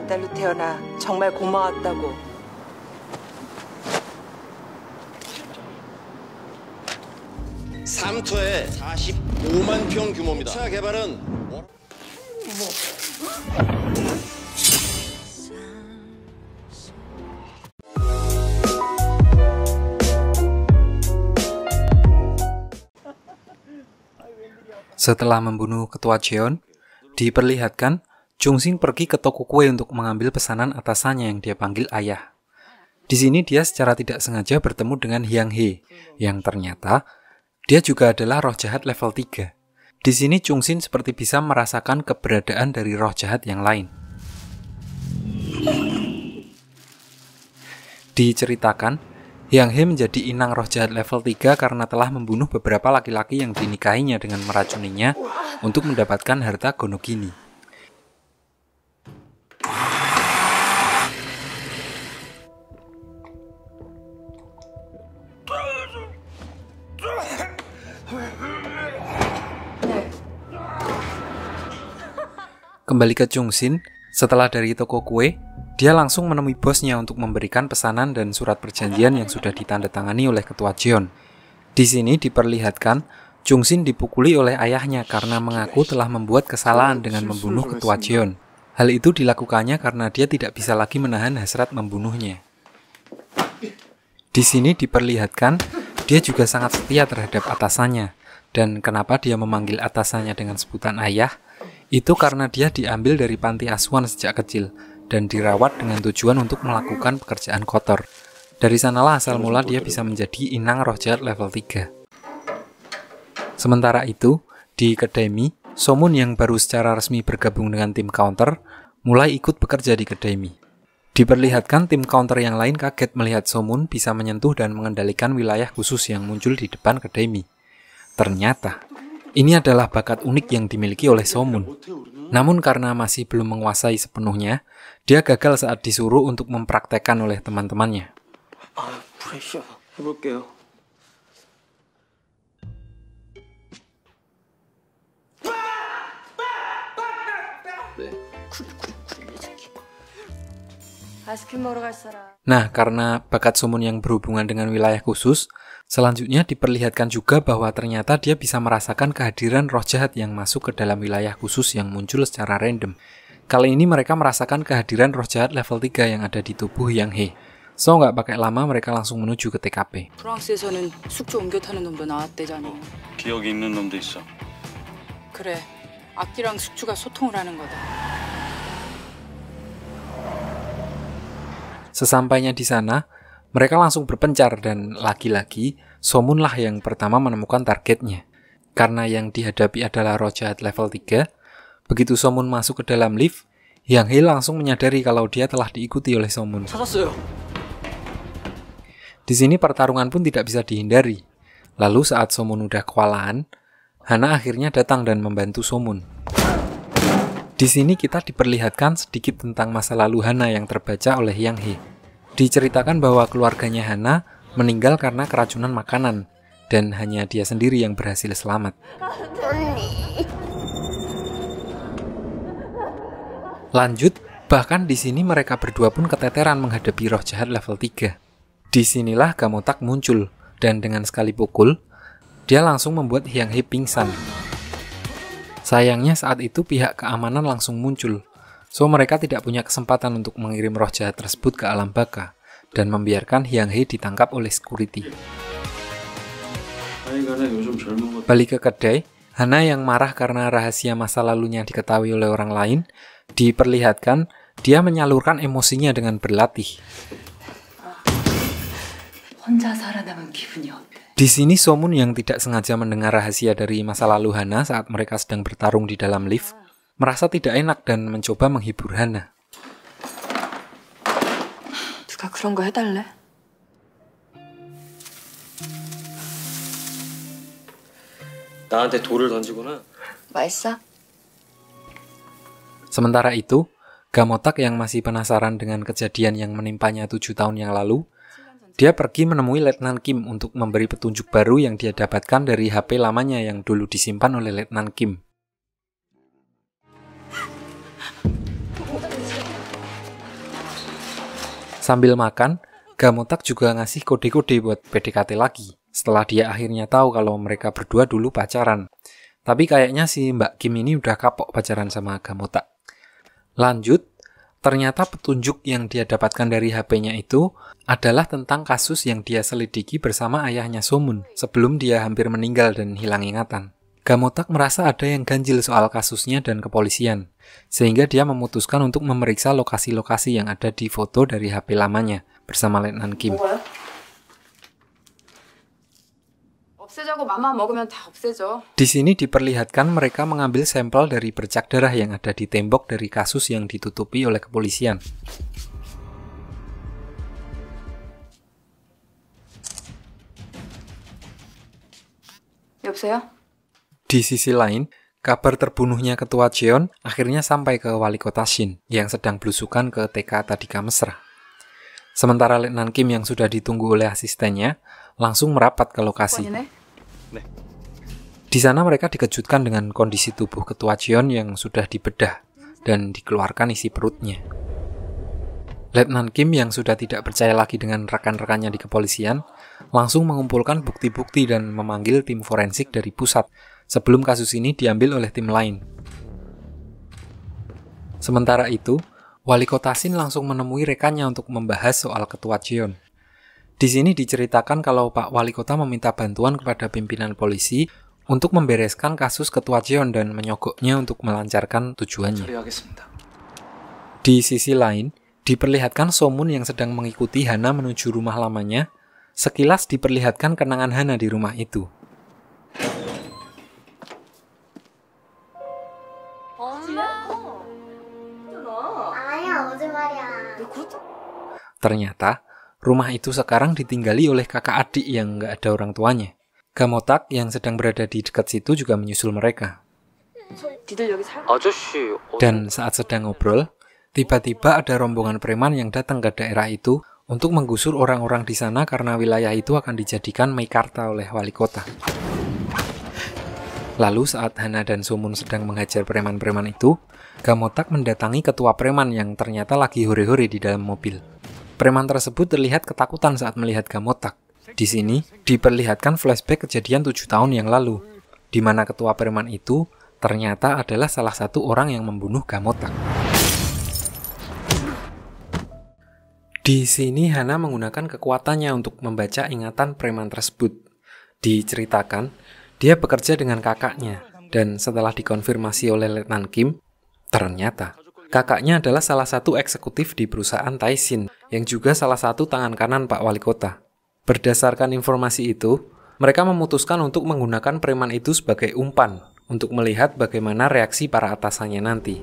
아들로 태어나 정말 고마웠다고. 삼터에 45만 평 규모입니다. 차 개발은 Setelah membunuh ketua Jeon, diperlihatkan Jung-shin pergi ke toko kue untuk mengambil pesanan atasannya yang dia panggil ayah. Di sini dia secara tidak sengaja bertemu dengan Hyang Hee, yang ternyata dia juga adalah roh jahat level 3. Di sini Jung-shin seperti bisa merasakan keberadaan dari roh jahat yang lain. Diceritakan, Hyang Hee menjadi inang roh jahat level 3 karena telah membunuh beberapa laki-laki yang dinikahinya dengan meracuninya untuk mendapatkan harta Gonogini. Kembali ke Jung-shin, setelah dari toko kue, dia langsung menemui bosnya untuk memberikan pesanan dan surat perjanjian yang sudah ditandatangani oleh ketua Jeon. Di sini diperlihatkan Jung-shin dipukuli oleh ayahnya karena mengaku telah membuat kesalahan dengan membunuh ketua Jeon. Hal itu dilakukannya karena dia tidak bisa lagi menahan hasrat membunuhnya. Di sini diperlihatkan dia juga sangat setia terhadap atasannya, dan kenapa dia memanggil atasannya dengan sebutan ayah, itu karena dia diambil dari panti asuhan sejak kecil dan dirawat dengan tujuan untuk melakukan pekerjaan kotor. Dari sanalah asal mula dia bisa menjadi inang roh jahat level 3. Sementara itu, di kedai mie, So-moon yang baru secara resmi bergabung dengan tim counter, mulai ikut bekerja di kedai mie. Diperlihatkan tim counter yang lain kaget melihat So-moon bisa menyentuh dan mengendalikan wilayah khusus yang muncul di depan kedai mie. Ternyata, ini adalah bakat unik yang dimiliki oleh So-moon. Namun karena masih belum menguasai sepenuhnya, dia gagal saat disuruh untuk mempraktekkan oleh teman-temannya. Nah, karena bakat So-moon yang berhubungan dengan wilayah khusus, selanjutnya diperlihatkan juga bahwa ternyata dia bisa merasakan kehadiran roh jahat yang masuk ke dalam wilayah khusus yang muncul secara random. Kali ini mereka merasakan kehadiran roh jahat level 3 yang ada di tubuh Hyang Hee. So, nggak pakai lama mereka langsung menuju ke TKP. 프랑스에서는 숙주 옮겨 타는 놈도 나왔대잖아. 기억이 있는 놈도 있어. 그래, 악기랑 숙주가 소통을 하는 거다. Sesampainya di sana, mereka langsung berpencar dan lagi-lagi So-moon lah yang pertama menemukan targetnya. Karena yang dihadapi adalah roh jahat level 3, begitu So-moon masuk ke dalam lift, Hyang Hee langsung menyadari kalau dia telah diikuti oleh So-moon. Di sini pertarungan pun tidak bisa dihindari. Lalu saat So-moon udah kewalahan, Hana akhirnya datang dan membantu So-moon. Di sini kita diperlihatkan sedikit tentang masa lalu Hana yang terbaca oleh Hyang Hee. Diceritakan bahwa keluarganya Hana meninggal karena keracunan makanan, dan hanya dia sendiri yang berhasil selamat. Lanjut, bahkan di sini mereka berdua pun keteteran menghadapi roh jahat level 3. Disinilah Gamotak muncul, dan dengan sekali pukul, dia langsung membuat Hyang Hee pingsan. Sayangnya saat itu pihak keamanan langsung muncul, so mereka tidak punya kesempatan untuk mengirim roh jahat tersebut ke alam baka, dan membiarkan Hyang Hee ditangkap oleh security. Balik ke kedai, Hana yang marah karena rahasia masa lalunya diketahui oleh orang lain, diperlihatkan dia menyalurkan emosinya dengan berlatih. Di sini So-moon yang tidak sengaja mendengar rahasia dari masa lalu Hana saat mereka sedang bertarung di dalam lift, merasa tidak enak dan mencoba menghibur Hana. 누가 그런 거 해달래? 나한테 돌을 던지구나. 맛있어? Sementara itu, Gamotak yang masih penasaran dengan kejadian yang menimpanya 7 tahun yang lalu, dia pergi menemui Letnan Kim untuk memberi petunjuk baru yang dia dapatkan dari HP lamanya yang dulu disimpan oleh Letnan Kim. Sambil makan, Gamotak juga ngasih kode-kode buat PDKT lagi. Setelah dia akhirnya tahu kalau mereka berdua dulu pacaran. Tapi kayaknya si Mbak Kim ini udah kapok pacaran sama Gamotak. Lanjut, ternyata petunjuk yang dia dapatkan dari HP-nya itu adalah tentang kasus yang dia selidiki bersama ayahnya Somun sebelum dia hampir meninggal dan hilang ingatan. Gamotak merasa ada yang ganjil soal kasusnya dan kepolisian, sehingga dia memutuskan untuk memeriksa lokasi-lokasi yang ada di foto dari HP lamanya bersama Letnan Kim. 없애자고 맘만 먹으면 다 없애져. Di sini diperlihatkan mereka mengambil sampel dari bercak darah yang ada di tembok dari kasus yang ditutupi oleh kepolisian. 여보세요? Di sisi lain, kabar terbunuhnya ketua Jeon akhirnya sampai ke wali kota Shin yang sedang belusukan ke TK Tadika Mesra. Sementara Letnan Kim yang sudah ditunggu oleh asistennya langsung merapat ke lokasi. Di sana mereka dikejutkan dengan kondisi tubuh ketua Jeon yang sudah dibedah dan dikeluarkan isi perutnya. Letnan Kim yang sudah tidak percaya lagi dengan rekan-rekannya di kepolisian langsung mengumpulkan bukti-bukti dan memanggil tim forensik dari pusat sebelum kasus ini diambil oleh tim lain. Sementara itu, wali kota Shin langsung menemui rekannya untuk membahas soal ketua Jeon. Di sini diceritakan kalau Pak Wali Kota meminta bantuan kepada pimpinan polisi untuk membereskan kasus ketua Jeon dan menyogoknya untuk melancarkan tujuannya. Di sisi lain, diperlihatkan Somun yang sedang mengikuti Hana menuju rumah lamanya. Sekilas diperlihatkan kenangan Hana di rumah itu. Ternyata, rumah itu sekarang ditinggali oleh kakak adik yang nggak ada orang tuanya. Gamotak yang sedang berada di dekat situ juga menyusul mereka. Dan saat sedang ngobrol, tiba-tiba ada rombongan preman yang datang ke daerah itu untuk menggusur orang-orang di sana karena wilayah itu akan dijadikan Meikarta oleh wali kota. Lalu saat Hana dan Somun sedang menghajar preman-preman itu, Gamotak mendatangi ketua preman yang ternyata lagi hore-hore di dalam mobil. Preman tersebut terlihat ketakutan saat melihat Gamotak. Di sini diperlihatkan flashback kejadian 7 tahun yang lalu, di mana ketua preman itu ternyata adalah salah satu orang yang membunuh Gamotak. Di sini Hana menggunakan kekuatannya untuk membaca ingatan preman tersebut. Diceritakan, dia bekerja dengan kakaknya, dan setelah dikonfirmasi oleh Letnan Kim, ternyata kakaknya adalah salah satu eksekutif di perusahaan Taishin, yang juga salah satu tangan kanan Pak Wali Kota. Berdasarkan informasi itu, mereka memutuskan untuk menggunakan preman itu sebagai umpan, untuk melihat bagaimana reaksi para atasannya nanti.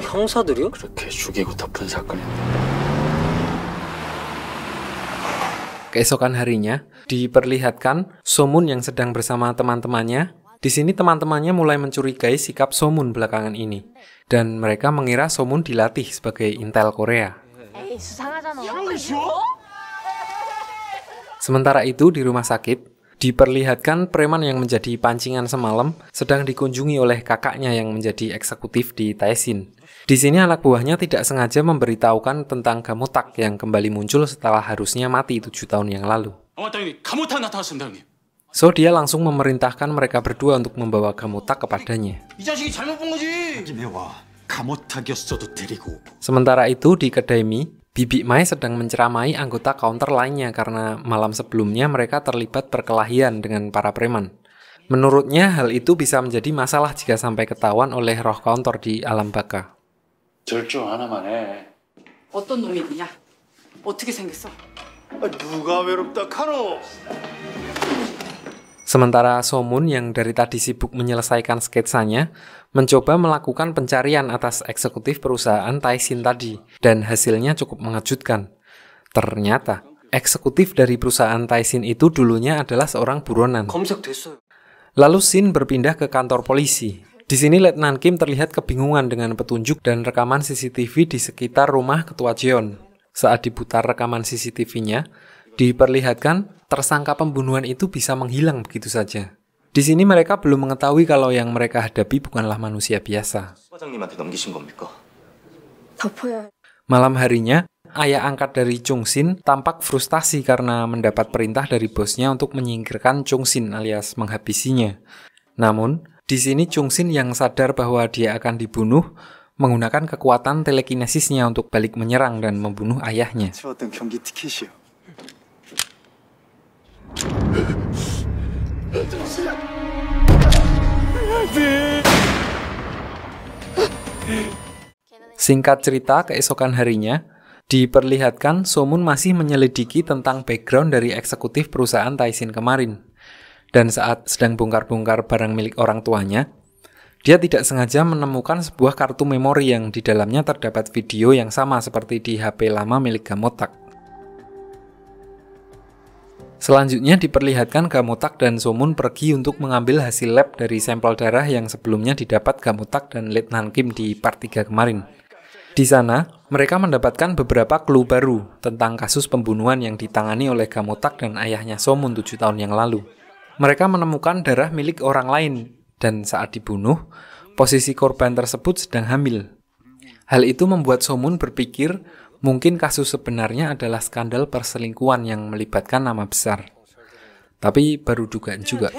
형사들이요? 그렇게 죽이고 덮은 사건인데. Keesokan harinya, diperlihatkan Somun yang sedang bersama teman-temannya. Di sini teman-temannya mulai mencurigai sikap Somun belakangan ini. Dan mereka mengira Somun dilatih sebagai intel Korea. Sementara itu di rumah sakit, diperlihatkan preman yang menjadi pancingan semalam sedang dikunjungi oleh kakaknya yang menjadi eksekutif di Taishin. Di sini anak buahnya tidak sengaja memberitahukan tentang Gamotak yang kembali muncul setelah harusnya mati 7 tahun yang lalu. So dia langsung memerintahkan mereka berdua untuk membawa Gamotak kepadanya. Sementara itu di kedai mie, Bibi Mai sedang menceramai anggota counter lainnya karena malam sebelumnya mereka terlibat perkelahian dengan para preman. Menurutnya hal itu bisa menjadi masalah jika sampai ketahuan oleh roh counter di alam baka. 절정 하나만 해. 어떤 놈이냐? 어떻게 생겼어? 누가 외롭다 카노. Sementara Somun yang dari tadi sibuk menyelesaikan sketsanya, mencoba melakukan pencarian atas eksekutif perusahaan Taishin tadi, dan hasilnya cukup mengejutkan. Ternyata, eksekutif dari perusahaan Taishin itu dulunya adalah seorang buronan. Lalu Shin berpindah ke kantor polisi. Di sini Letnan Kim terlihat kebingungan dengan petunjuk dan rekaman CCTV di sekitar rumah ketua Jeon. Saat diputar rekaman CCTV-nya, diperlihatkan tersangka pembunuhan itu bisa menghilang begitu saja. Di Di sini mereka belum mengetahui kalau yang mereka hadapi bukanlah manusia biasa. 과장님한테 넘기신 겁니까? 덮어야 Malam harinya, ayah angkat dari Chung Sin tampak frustasi karena mendapat perintah dari bosnya untuk menyingkirkan Chung Sin alias menghabisinya. Namun, di sini Chung Sin yang sadar bahwa dia akan dibunuh, menggunakan kekuatan telekinesisnya untuk balik menyerang dan membunuh ayahnya. 치웠던 경기 티켓이요. Singkat cerita, keesokan harinya, diperlihatkan Somun masih menyelidiki tentang background dari eksekutif perusahaan Taishin kemarin. Dan saat sedang bongkar-bongkar barang milik orang tuanya, dia tidak sengaja menemukan sebuah kartu memori yang di dalamnya terdapat video yang sama seperti di HP lama milik Gamotak. Selanjutnya diperlihatkan Gamotak dan Somun pergi untuk mengambil hasil lab dari sampel darah yang sebelumnya didapat Gamotak dan Letnan Kim di part 3 kemarin. Di sana, mereka mendapatkan beberapa clue baru tentang kasus pembunuhan yang ditangani oleh Gamotak dan ayahnya Somun 7 tahun yang lalu. Mereka menemukan darah milik orang lain, dan saat dibunuh, posisi korban tersebut sedang hamil. Hal itu membuat Somun berpikir mungkin kasus sebenarnya adalah skandal perselingkuhan yang melibatkan nama besar. Tapi baru dugaan juga.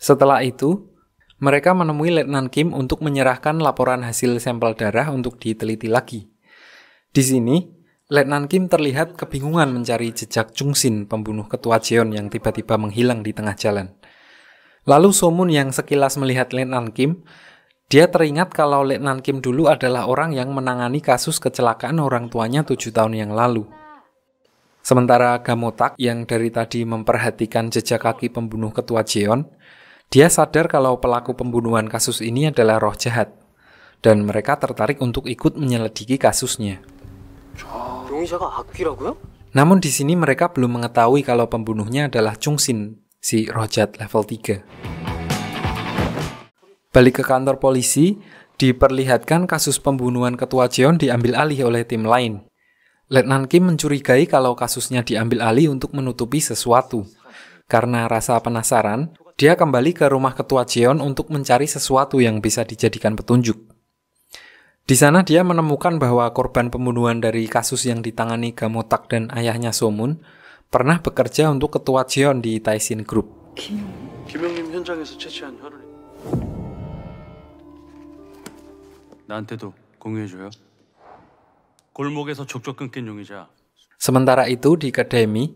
Setelah itu, mereka menemui Letnan Kim untuk menyerahkan laporan hasil sampel darah untuk diteliti lagi. Di sini, Letnan Kim terlihat kebingungan mencari jejak Chung Sin, pembunuh ketua Jeon yang tiba-tiba menghilang di tengah jalan. Lalu Somun yang sekilas melihat Letnan Kim, dia teringat kalau Letnan Kim dulu adalah orang yang menangani kasus kecelakaan orang tuanya 7 tahun yang lalu. Sementara Gamotak yang dari tadi memperhatikan jejak kaki pembunuh ketua Jeon, dia sadar kalau pelaku pembunuhan kasus ini adalah roh jahat, dan mereka tertarik untuk ikut menyelidiki kasusnya. Namun di sini mereka belum mengetahui kalau pembunuhnya adalah Chung Sin, si roh jahat level 3. Balik ke kantor polisi, diperlihatkan kasus pembunuhan ketua Jeon diambil alih oleh tim lain. Letnan Kim mencurigai kalau kasusnya diambil alih untuk menutupi sesuatu. Karena rasa penasaran, dia kembali ke rumah ketua Jeon untuk mencari sesuatu yang bisa dijadikan petunjuk. Di sana dia menemukan bahwa korban pembunuhan dari kasus yang ditangani Gamotak dan ayahnya Somun pernah bekerja untuk ketua Jeon di Taishin Group. 김영림 현장에서 채취한 혈흔. 나한테도 공유해줘요. 골목에서 족족 끊긴 용의자. Sementara itu di Akademi,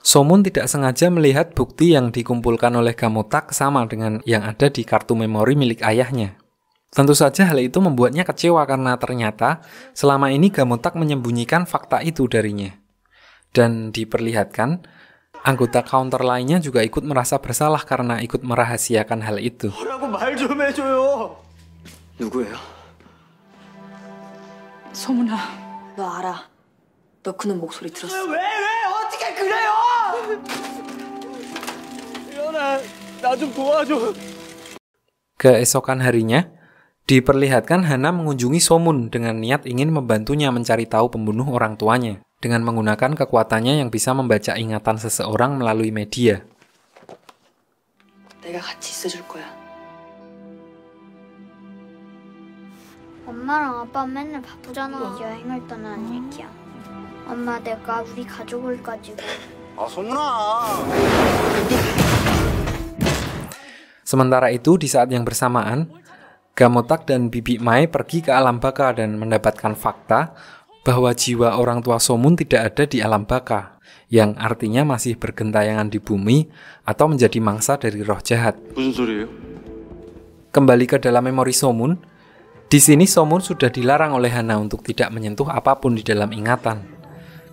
Somun tidak sengaja melihat bukti yang dikumpulkan oleh Gamotak sama dengan yang ada di kartu memori milik ayahnya. Tentu saja hal itu membuatnya kecewa karena ternyata selama ini Gamotak menyembunyikan fakta itu darinya. Dan diperlihatkan, anggota counter lainnya juga ikut merasa bersalah karena ikut merahasiakan hal itu. 누구예요? 소문아, 너 알아. 너 그놈 목소리 들었어. Keesokan harinya, diperlihatkan Hana mengunjungi Somun dengan niat ingin membantunya mencari tahu pembunuh orang tuanya dengan menggunakan kekuatannya yang bisa membaca ingatan seseorang melalui media. 내가 같이 있어줄 거야. 엄마랑 아빠 맨날 바쁘잖아. 여행을 떠나는 얘기야. 엄마 내가 우리 가족을 가지고 Sementara itu, di saat yang bersamaan, Gamotak dan Bibi Mai pergi ke alam baka dan mendapatkan fakta bahwa jiwa orang tua Somun tidak ada di alam baka, yang artinya masih bergentayangan di bumi atau menjadi mangsa dari roh jahat. 무슨 소리예요? Kembali ke dalam memori Somun, di sini Somun sudah dilarang oleh Hana untuk tidak menyentuh apapun di dalam ingatan.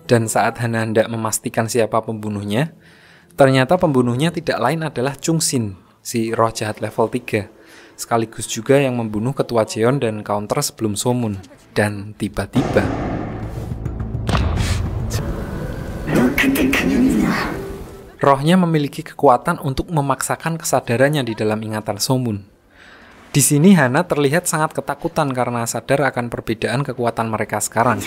Dan saat Hana hendak memastikan siapa pembunuhnya, ternyata pembunuhnya tidak lain adalah Chung Sin, si roh jahat level 3, sekaligus juga yang membunuh ketua Jeon dan counter sebelum Somun. Dan tiba-tiba rohnya memiliki kekuatan untuk memaksakan kesadarannya di dalam ingatan Somun. Di sini Hana terlihat sangat ketakutan karena sadar akan perbedaan kekuatan mereka sekarang.